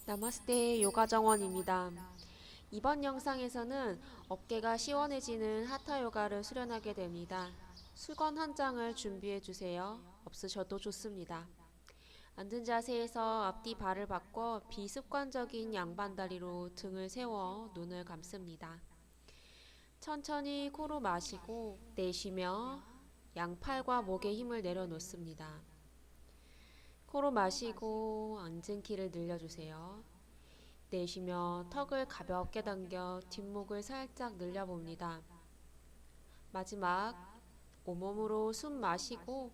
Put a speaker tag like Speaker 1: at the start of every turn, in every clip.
Speaker 1: 나마스테 요가 정원입니다. 이번 영상에서는 어깨가 시원해지는 하타 요가를 수련하게 됩니다. 수건 한 장을 준비해 주세요. 없으셔도 좋습니다. 앉은 자세에서 앞뒤 발을 바꿔 비습관적인 양반다리로 등을 세워 눈을 감습니다. 천천히 코로 마시고 내쉬며 양팔과 목에 힘을 내려놓습니다. 코로 마시고 앉은 키를 늘려주세요. 내쉬며 턱을 가볍게 당겨 뒷목을 살짝 늘려봅니다. 마지막 온몸으로 숨 마시고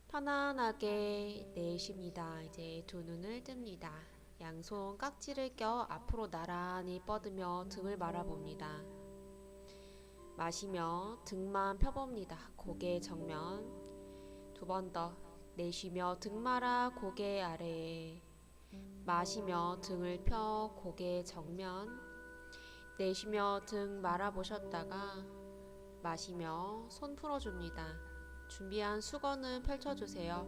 Speaker 1: 편안하게 내쉽니다. 이제 두 눈을 뜹니다. 양손 깍지를 껴 앞으로 나란히 뻗으며 등을 말아봅니다. 마시며 등만 펴봅니다. 고개 정면. 두 번 더. 내쉬며 등 말아 고개 아래에. 마시며 등을 펴 고개 정면. 내쉬며 등 말아보셨다가 마시며 손 풀어줍니다. 준비한 수건을 펼쳐주세요.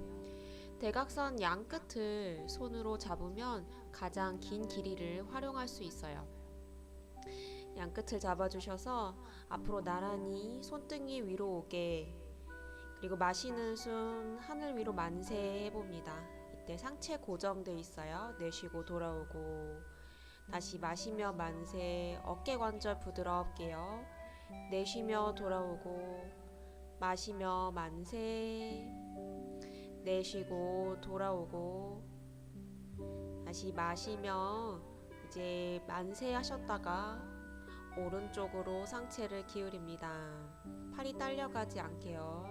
Speaker 1: 대각선 양 끝을 손으로 잡으면 가장 긴 길이를 활용할 수 있어요. 양 끝을 잡아주셔서 앞으로 나란히 손등이 위로 오게, 그리고 마시는 숨 하늘 위로 만세 해봅니다. 이때 상체 고정돼 있어요. 내쉬고 돌아오고 다시 마시며 만세, 어깨 관절 부드럽게요. 내쉬며 돌아오고 마시며 만세, 내쉬고 돌아오고 다시 마시며 이제 만세 하셨다가 오른쪽으로 상체를 기울입니다. 팔이 딸려가지 않게요.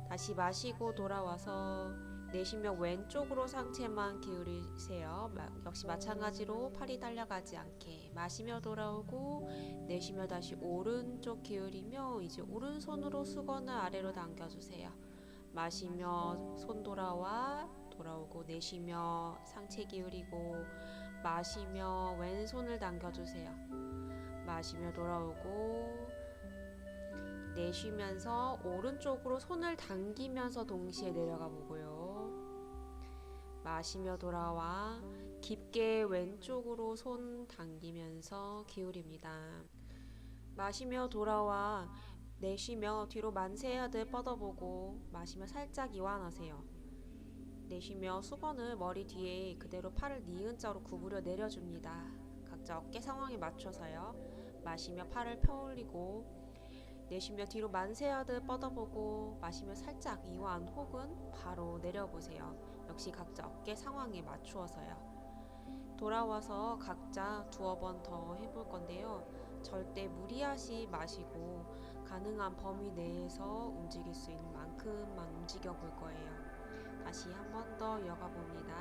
Speaker 1: 다시 마시고 돌아와서 내쉬며 왼쪽으로 상체만 기울이세요. 역시 마찬가지로 팔이 딸려가지 않게 마시며 돌아오고 내쉬며 다시 오른쪽 기울이며 이제 오른손으로 수건을 아래로 당겨주세요. 마시며 손 돌아오고 내쉬며 상체 기울이고 마시며 왼손을 당겨주세요. 마시며 돌아오고 내쉬면서 오른쪽으로 손을 당기면서 동시에 내려가 보고요. 마시며 돌아와 깊게 왼쪽으로 손 당기면서 기울입니다. 마시며 돌아와 내쉬며 뒤로 만세하듯 뻗어보고 마시며 살짝 이완하세요. 내쉬며 수건을 머리 뒤에 그대로 팔을 니은자로 구부려 내려줍니다. 각자 어깨 상황에 맞춰서요. 마시며 팔을 펴올리고 내쉬며 뒤로 만세하듯 뻗어보고 마시며 살짝 이완 혹은 바로 내려보세요. 역시 각자 어깨 상황에 맞추어서요. 돌아와서 각자 두어 번 더 해볼 건데요. 절대 무리하시 마시고 가능한 범위 내에서 움직일 수 있는 만큼만 움직여 볼 거예요. 다시 한 번 더 이어가 봅니다.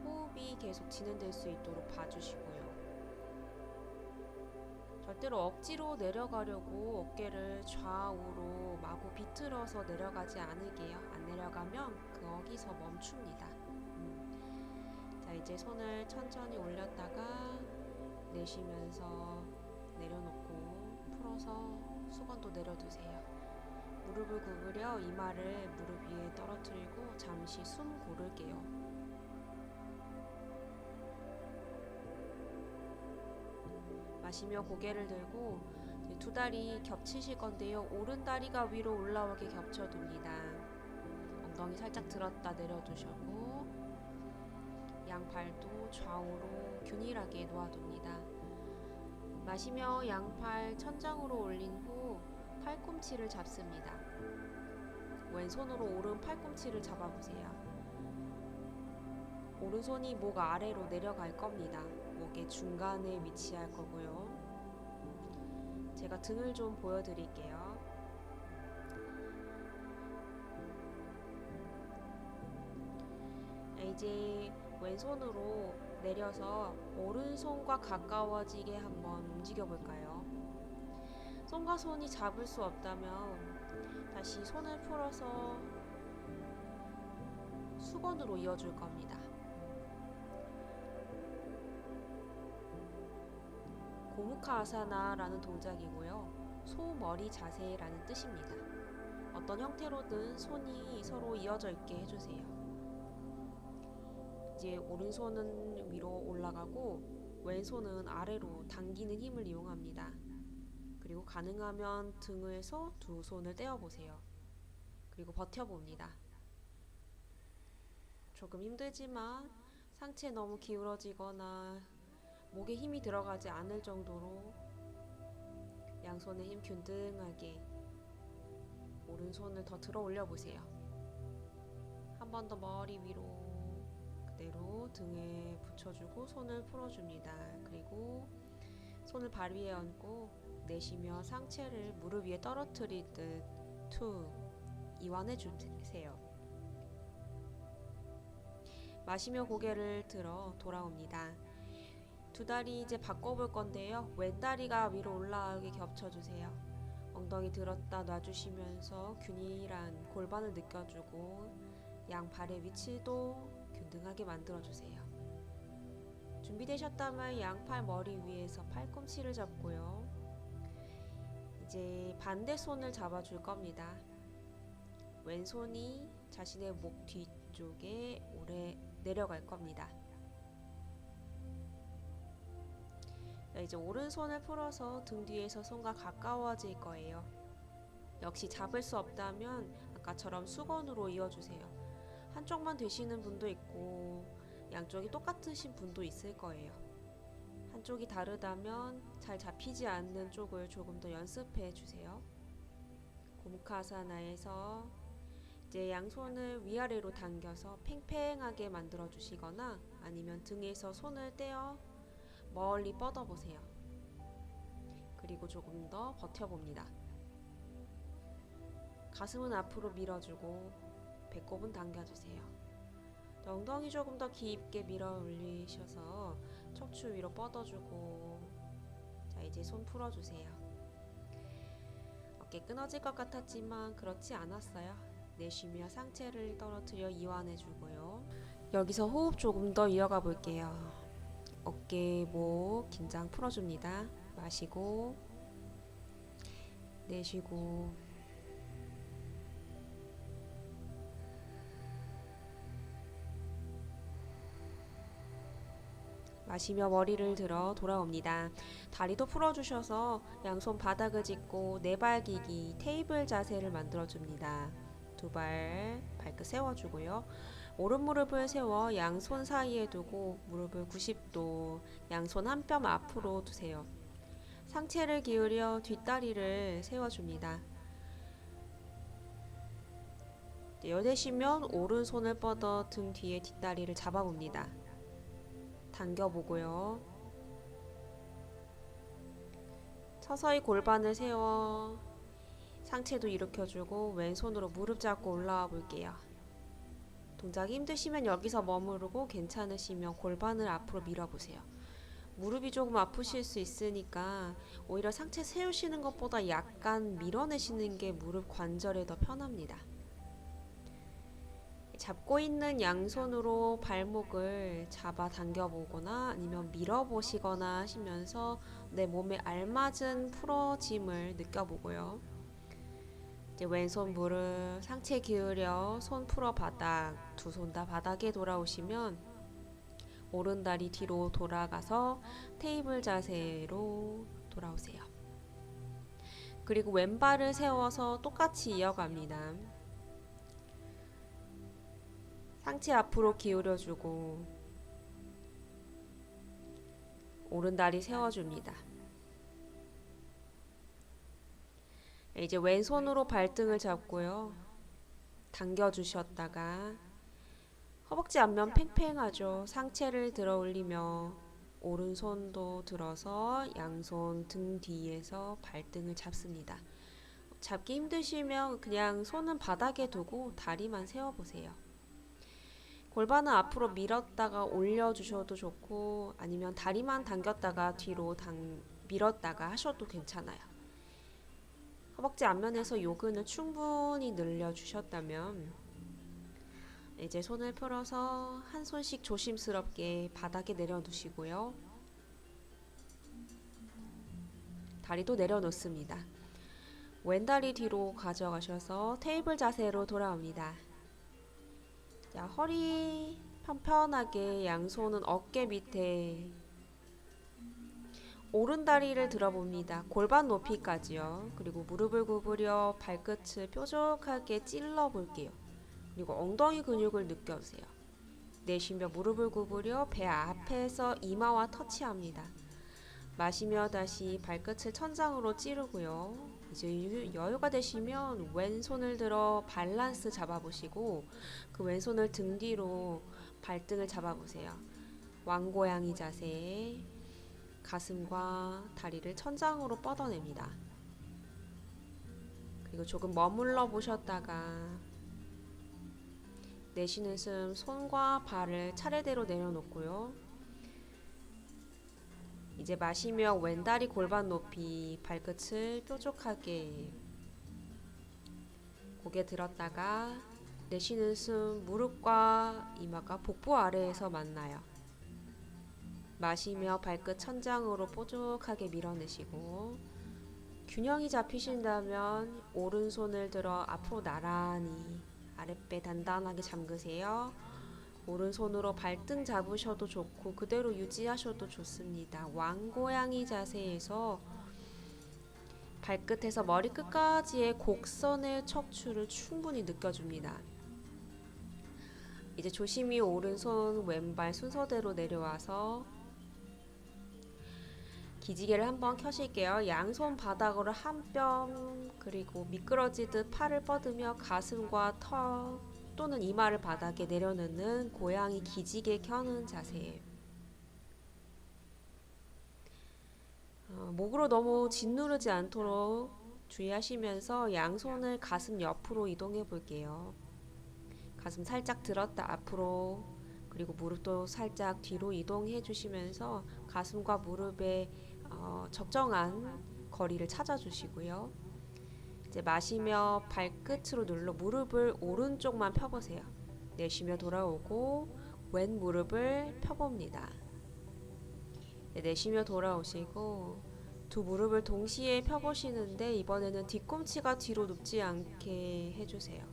Speaker 1: 호흡이 계속 진행될 수 있도록 봐주시고요. 절대로 억지로 내려가려고 어깨를 좌우로 마구 비틀어서 내려가지 않을게요. 안 내려가면 거기서 멈춥니다. 자, 이제 손을 천천히 올렸다가 내쉬면서 내려놓고 풀어서 수건도 내려두세요. 무릎을 구부려 이마를 무릎 위에 떨어뜨리고 잠시 숨 고를게요. 마시며 고개를 들고 두 다리 겹치실 건데요. 오른 다리가 위로 올라오게 겹쳐둡니다. 엉덩이 살짝 들었다 내려두시고 양팔도 좌우로 균일하게 놓아둡니다. 마시며 양팔 천장으로 올린 후 팔꿈치를 잡습니다. 왼손으로 오른 팔꿈치를 잡아보세요. 오른손이 목 아래로 내려갈 겁니다. 목의 중간에 위치할 거고요. 제가 등을 좀 보여드릴게요. 이제 왼손으로 내려서 오른손과 가까워지게 한번 움직여 볼까요? 손과 손이 잡을 수 없다면 다시 손을 풀어서 수건으로 이어줄 겁니다. 고무카 아사나라는 동작이고요. 소머리 자세라는 뜻입니다. 어떤 형태로든 손이 서로 이어져 있게 해주세요. 이제 오른손은 위로 올라가고 왼손은 아래로 당기는 힘을 이용합니다. 그리고 가능하면 등에서 두 손을 떼어 보세요. 그리고 버텨봅니다. 조금 힘들지만 상체 너무 기울어지거나 목에 힘이 들어가지 않을 정도로 양손의 힘 균등하게 오른손을 더 들어 올려 보세요. 한 번 더 머리 위로 그대로 등에 붙여주고 손을 풀어줍니다. 그리고 손을 발 위에 얹고 내쉬며 상체를 무릎 위에 떨어뜨리듯 툭 이완해 주세요. 마시며 고개를 들어 돌아옵니다. 두 다리 이제 바꿔볼 건데요. 왼 다리가 위로 올라가게 겹쳐주세요. 엉덩이 들었다 놔주시면서 균일한 골반을 느껴주고 양 발의 위치도 균등하게 만들어주세요. 준비되셨다면 양팔 머리 위에서 팔꿈치를 잡고요. 이제 반대 손을 잡아줄 겁니다. 왼손이 자신의 목 뒤쪽에 오래 내려갈 겁니다. 이제 오른손을 풀어서 등 뒤에서 손과 가까워질 거예요. 역시 잡을 수 없다면 아까처럼 수건으로 이어주세요. 한쪽만 되시는 분도 있고 양쪽이 똑같으신 분도 있을 거예요. 한쪽이 다르다면 잘 잡히지 않는 쪽을 조금 더 연습해 주세요. 고무카사나에서 이제 양손을 위아래로 당겨서 팽팽하게 만들어 주시거나 아니면 등에서 손을 떼어 멀리 뻗어 보세요. 그리고 조금 더 버텨봅니다. 가슴은 앞으로 밀어주고 배꼽은 당겨주세요. 엉덩이 조금 더 깊게 밀어 올리셔서 척추 위로 뻗어주고 자 이제 손 풀어주세요. 어깨 끊어질 것 같았지만 그렇지 않았어요. 내쉬며 상체를 떨어뜨려 이완해주고요. 여기서 호흡 조금 더 이어가 볼게요. 어깨, 목 긴장 풀어줍니다. 마시고 내쉬고 마시며 머리를 들어 돌아옵니다. 다리도 풀어주셔서 양손 바닥을 짚고 네발기기 테이블 자세를 만들어줍니다. 두 발 발끝 세워주고요. 오른 무릎을 세워 양손 사이에 두고 무릎을 90도 양손 한 뼘 앞으로 두세요. 상체를 기울여 뒷다리를 세워줍니다. 여되시면 오른손을 뻗어 등 뒤에 뒷다리를 잡아봅니다. 당겨보고요. 서서히 골반을 세워 상체도 일으켜주고 왼손으로 무릎 잡고 올라와 볼게요. 동작이 힘드시면 여기서 머무르고 괜찮으시면 골반을 앞으로 밀어보세요. 무릎이 조금 아프실 수 있으니까 오히려 상체 세우시는 것보다 약간 밀어내시는 게 무릎 관절에 더 편합니다. 잡고 있는 양손으로 발목을 잡아 당겨보거나 아니면 밀어보시거나 하시면서 내 몸에 알맞은 풀어짐을 느껴보고요. 이제 왼손 무릎 상체 기울여 손 풀어 바닥 두 손 다 바닥에 돌아오시면 오른 다리 뒤로 돌아가서 테이블 자세로 돌아오세요. 그리고 왼발을 세워서 똑같이 이어갑니다. 상체 앞으로 기울여주고 오른 다리 세워줍니다. 이제 왼손으로 발등을 잡고요. 당겨주셨다가 허벅지 앞면 팽팽하죠. 상체를 들어 올리며 오른손도 들어서 양손 등 뒤에서 발등을 잡습니다. 잡기 힘드시면 그냥 손은 바닥에 두고 다리만 세워보세요. 골반은 앞으로 밀었다가 올려주셔도 좋고 아니면 다리만 당겼다가 뒤로 밀었다가 하셔도 괜찮아요. 허벅지 앞면에서 요근을 충분히 늘려주셨다면 이제 손을 풀어서 한 손씩 조심스럽게 바닥에 내려놓으시고요. 다리도 내려놓습니다. 왼다리 뒤로 가져가셔서 테이블 자세로 돌아옵니다. 자, 허리 편편하게 양손은 어깨 밑에 오른 다리를 들어봅니다. 골반 높이까지요. 그리고 무릎을 구부려 발끝을 뾰족하게 찔러 볼게요. 그리고 엉덩이 근육을 느껴주세요. 내쉬며 무릎을 구부려 배 앞에서 이마와 터치합니다. 마시며 다시 발끝을 천장으로 찌르고요. 이제 여유가 되시면 왼손을 들어 밸런스 잡아보시고 그 왼손을 등 뒤로 발등을 잡아보세요. 왕고양이 자세. 가슴과 다리를 천장으로 뻗어냅니다. 그리고 조금 머물러 보셨다가 내쉬는 숨 손과 발을 차례대로 내려놓고요. 이제 마시며 왼다리 골반 높이 발끝을 뾰족하게 고개 들었다가 내쉬는 숨 무릎과 이마가 복부 아래에서 만나요. 마시며 발끝 천장으로 뾰족하게 밀어내시고 균형이 잡히신다면 오른손을 들어 앞으로 나란히 아랫배 단단하게 잠그세요. 오른손으로 발등 잡으셔도 좋고 그대로 유지하셔도 좋습니다. 왕고양이 자세에서 발끝에서 머리끝까지의 곡선의 척추를 충분히 느껴줍니다. 이제 조심히 오른손 왼발 순서대로 내려와서 기지개를 한번 켜실게요. 양손 바닥으로 한 뼘 그리고 미끄러지듯 팔을 뻗으며 가슴과 턱 또는 이마를 바닥에 내려놓는 고양이 기지개 켜는 자세예요. 목으로 너무 짓누르지 않도록 주의하시면서 양손을 가슴 옆으로 이동해 볼게요. 가슴 살짝 들었다 앞으로 그리고 무릎도 살짝 뒤로 이동해 주시면서 가슴과 무릎의 적정한 거리를 찾아주시고요. 이제 마시며 발끝으로 눌러 무릎을 오른쪽만 펴보세요. 내쉬며 돌아오고 왼 무릎을 펴봅니다. 내쉬며 돌아오시고 두 무릎을 동시에 펴보시는데 이번에는 뒤꿈치가 뒤로 눕지 않게 해주세요.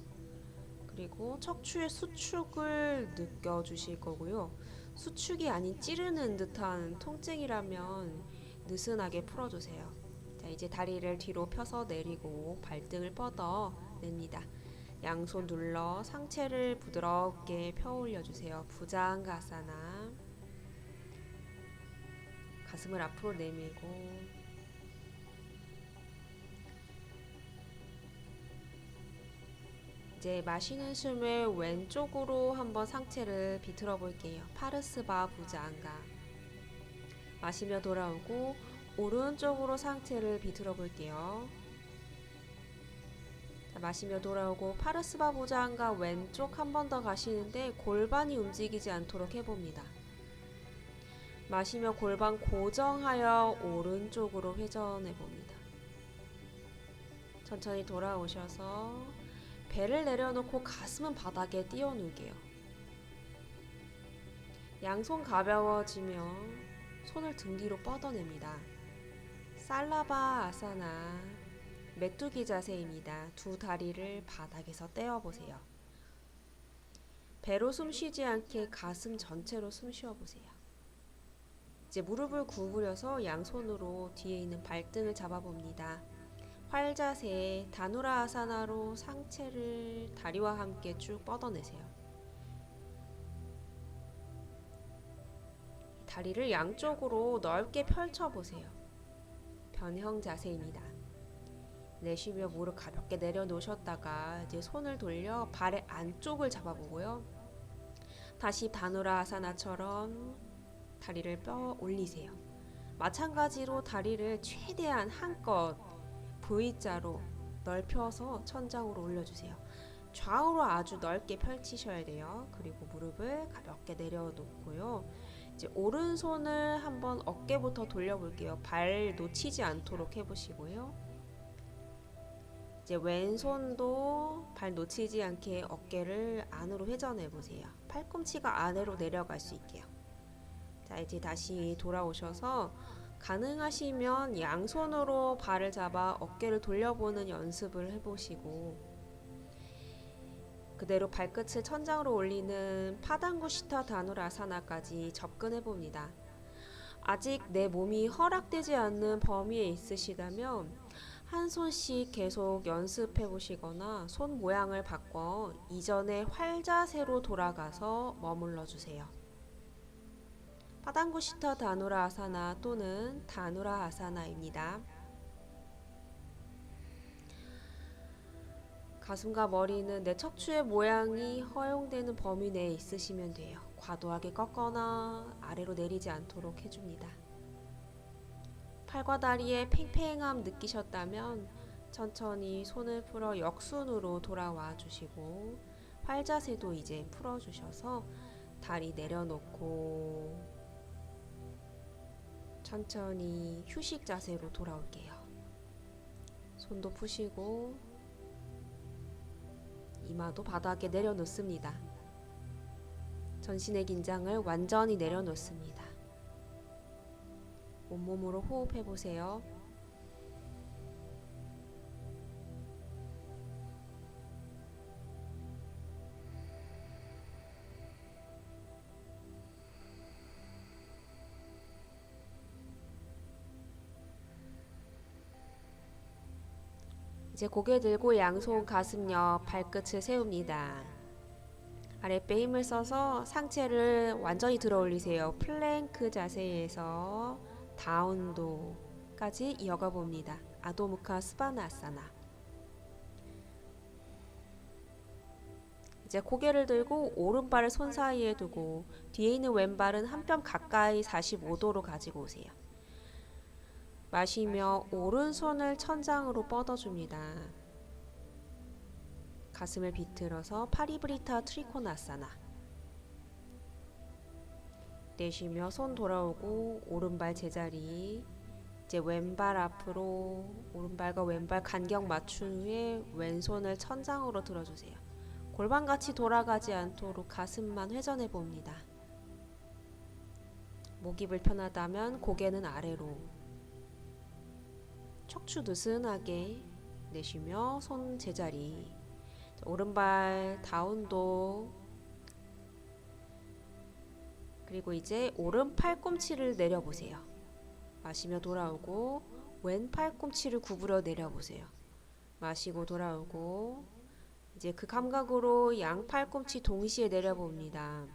Speaker 1: 그리고 척추의 수축을 느껴주실 거고요. 수축이 아닌 찌르는 듯한 통증이라면 느슨하게 풀어주세요. 자, 이제 다리를 뒤로 펴서 내리고 발등을 뻗어 냅니다. 양손 눌러 상체를 부드럽게 펴 올려주세요. 부장가사나. 가슴을 앞으로 내밀고 이제 마시는 숨에 왼쪽으로 한번 상체를 비틀어 볼게요. 파르스바 부장가. 마시며 돌아오고 오른쪽으로 상체를 비틀어 볼게요. 자, 마시며 돌아오고 파르스바 부장가 왼쪽 한 번 더 가시는데 골반이 움직이지 않도록 해봅니다. 마시며 골반 고정하여 오른쪽으로 회전해 봅니다. 천천히 돌아오셔서 배를 내려놓고 가슴은 바닥에 띄워놓을게요. 양손 가벼워지며 손을 등 뒤로 뻗어냅니다. 살라바 아사나 메뚜기 자세입니다. 두 다리를 바닥에서 떼어보세요. 배로 숨 쉬지 않게 가슴 전체로 숨 쉬어보세요. 이제 무릎을 구부려서 양손으로 뒤에 있는 발등을 잡아봅니다. 활자세 다누라 아사나로 상체를 다리와 함께 쭉 뻗어내세요. 다리를 양쪽으로 넓게 펼쳐보세요. 변형 자세입니다. 내쉬며 무릎 가볍게 내려놓으셨다가 이제 손을 돌려 발의 안쪽을 잡아보고요. 다시 다누라 아사나처럼 다리를 뼈 올리세요. 마찬가지로 다리를 최대한 한껏 V자로 넓혀서 천장으로 올려주세요. 좌우로 아주 넓게 펼치셔야 돼요. 그리고 무릎을 가볍게 내려놓고요. 이제 오른손을 한번 어깨부터 돌려볼게요. 발 놓치지 않도록 해보시고요. 이제 왼손도 발 놓치지 않게 어깨를 안으로 회전해 보세요. 팔꿈치가 아래로 내려갈 수 있게요. 자, 이제 다시 돌아오셔서 가능하시면 양손으로 발을 잡아 어깨를 돌려보는 연습을 해보시고 그대로 발끝을 천장으로 올리는 파당구시타 다누라아사나까지 접근해 봅니다. 아직 내 몸이 허락되지 않는 범위에 있으시다면 한 손씩 계속 연습해 보시거나 손 모양을 바꿔 이전의 활자세로 돌아가서 머물러 주세요. 파당구시타 다누라아사나 또는 다누라아사나입니다. 가슴과 머리는 내 척추의 모양이 허용되는 범위 내에 있으시면 돼요. 과도하게 꺾거나 아래로 내리지 않도록 해줍니다. 팔과 다리의 팽팽함 느끼셨다면 천천히 손을 풀어 역순으로 돌아와 주시고 활자세도 이제 풀어주셔서 다리 내려놓고 천천히 휴식 자세로 돌아올게요. 손도 푸시고 이마도 바닥에 내려놓습니다. 전신의 긴장을 완전히 내려놓습니다. 온몸으로 호흡해 보세요. 이제 고개 들고 양손 가슴 옆 발끝을 세웁니다. 아랫배 힘을 써서 상체를 완전히 들어 올리세요. 플랭크 자세에서 다운도까지 이어가 봅니다. 아도무카 스바나아사나. 이제 고개를 들고 오른발을 손 사이에 두고 뒤에 있는 왼발은 한 뼘 가까이 45도로 가지고 오세요. 마시며 오른손을 천장으로 뻗어줍니다. 가슴을 비틀어서 파리브리타 트리코나아사나. 내쉬며 손 돌아오고 오른발 제자리. 이제 왼발 앞으로 오른발과 왼발 간격 맞춘 후에 왼손을 천장으로 들어주세요. 골반같이 돌아가지 않도록 가슴만 회전해 봅니다. 목이 불편하다면 고개는 아래로. 척추 느슨하게 내쉬며 손 제자리. 오른발 다운도. 그리고 이제 오른 팔꿈치를 내려보세요. 마시며 돌아오고 왼 팔꿈치를 구부려 내려보세요. 마시고 돌아오고 이제 그 감각으로 양 팔꿈치 동시에 내려봅니다.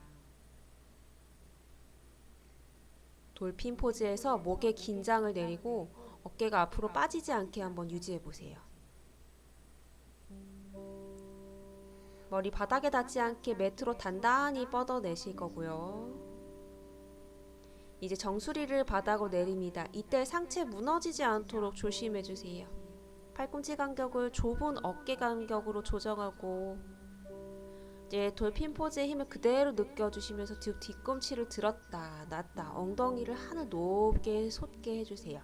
Speaker 1: 돌핀 포즈에서 목의 긴장을 내리고 어깨가 앞으로 빠지지 않게 한번 유지해 보세요. 머리 바닥에 닿지 않게 매트로 단단히 뻗어내실 거고요. 이제 정수리를 바닥으로 내립니다. 이때 상체 무너지지 않도록 조심해 주세요. 팔꿈치 간격을 좁은 어깨 간격으로 조정하고 이제 돌핀 포즈의 힘을 그대로 느껴주시면서 뒤꿈치를 들었다 놨다 엉덩이를 하늘 높게 솟게 해주세요.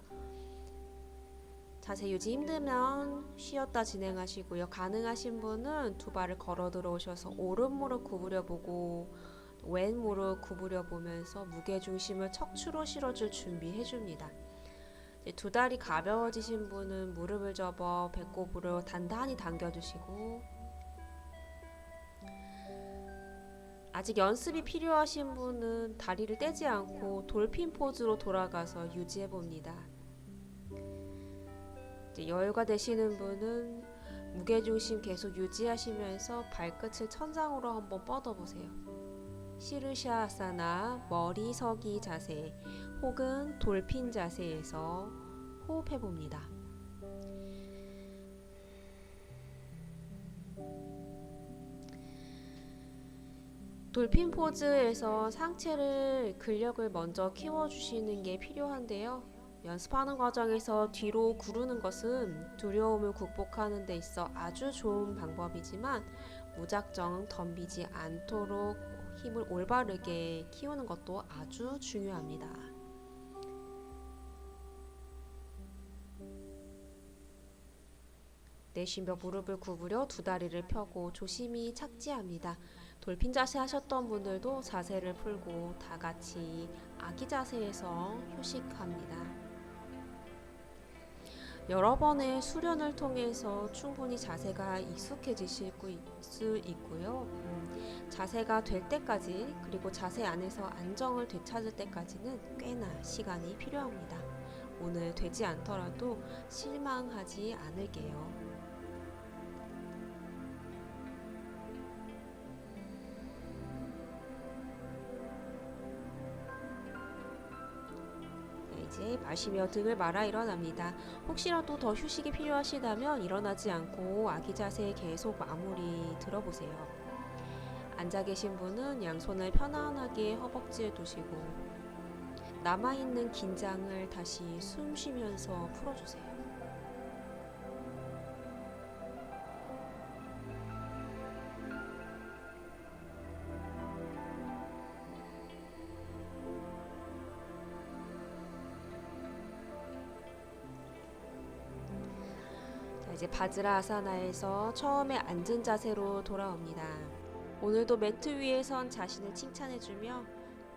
Speaker 1: 자세 유지 힘들면 쉬었다 진행하시고요. 가능하신 분은 두 발을 걸어 들어오셔서 오른 무릎 구부려 보고 왼 무릎 구부려 보면서 무게중심을 척추로 실어줄 준비해 줍니다. 두 다리 가벼워지신 분은 무릎을 접어 배꼽으로 단단히 당겨주시고 아직 연습이 필요하신 분은 다리를 떼지 않고 돌핀 포즈로 돌아가서 유지해 봅니다. 여유가 되시는 분은 무게중심 계속 유지하시면서 발끝을 천장으로 한번 뻗어보세요. 시르샤아사나 머리 서기 자세 혹은 돌핀 자세에서 호흡해봅니다. 돌핀 포즈에서 상체를 근력을 먼저 키워주시는 게 필요한데요. 연습하는 과정에서 뒤로 구르는 것은 두려움을 극복하는 데 있어 아주 좋은 방법이지만 무작정 덤비지 않도록 힘을 올바르게 키우는 것도 아주 중요합니다. 내쉬며 무릎을 구부려 두 다리를 펴고 조심히 착지합니다. 돌핀 자세 하셨던 분들도 자세를 풀고 다 같이 아기 자세에서 휴식합니다. 여러 번의 수련을 통해서 충분히 자세가 익숙해지실 수 있고요. 자세가 될 때까지, 그리고 자세 안에서 안정을 되찾을 때까지는 꽤나 시간이 필요합니다. 오늘 되지 않더라도 실망하지 않을게요. 이제 마시며 등을 말아 일어납니다. 혹시라도 더 휴식이 필요하시다면 일어나지 않고 아기 자세 계속 마무리 들어보세요. 앉아 계신 분은 양손을 편안하게 허벅지에 두시고 남아있는 긴장을 다시 숨 쉬면서 풀어주세요. 이제 바즈라아사나에서 처음에 앉은 자세로 돌아옵니다. 오늘도 매트 위에 선 자신을 칭찬해주며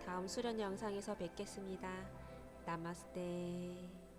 Speaker 1: 다음 수련 영상에서 뵙겠습니다. 나마스테.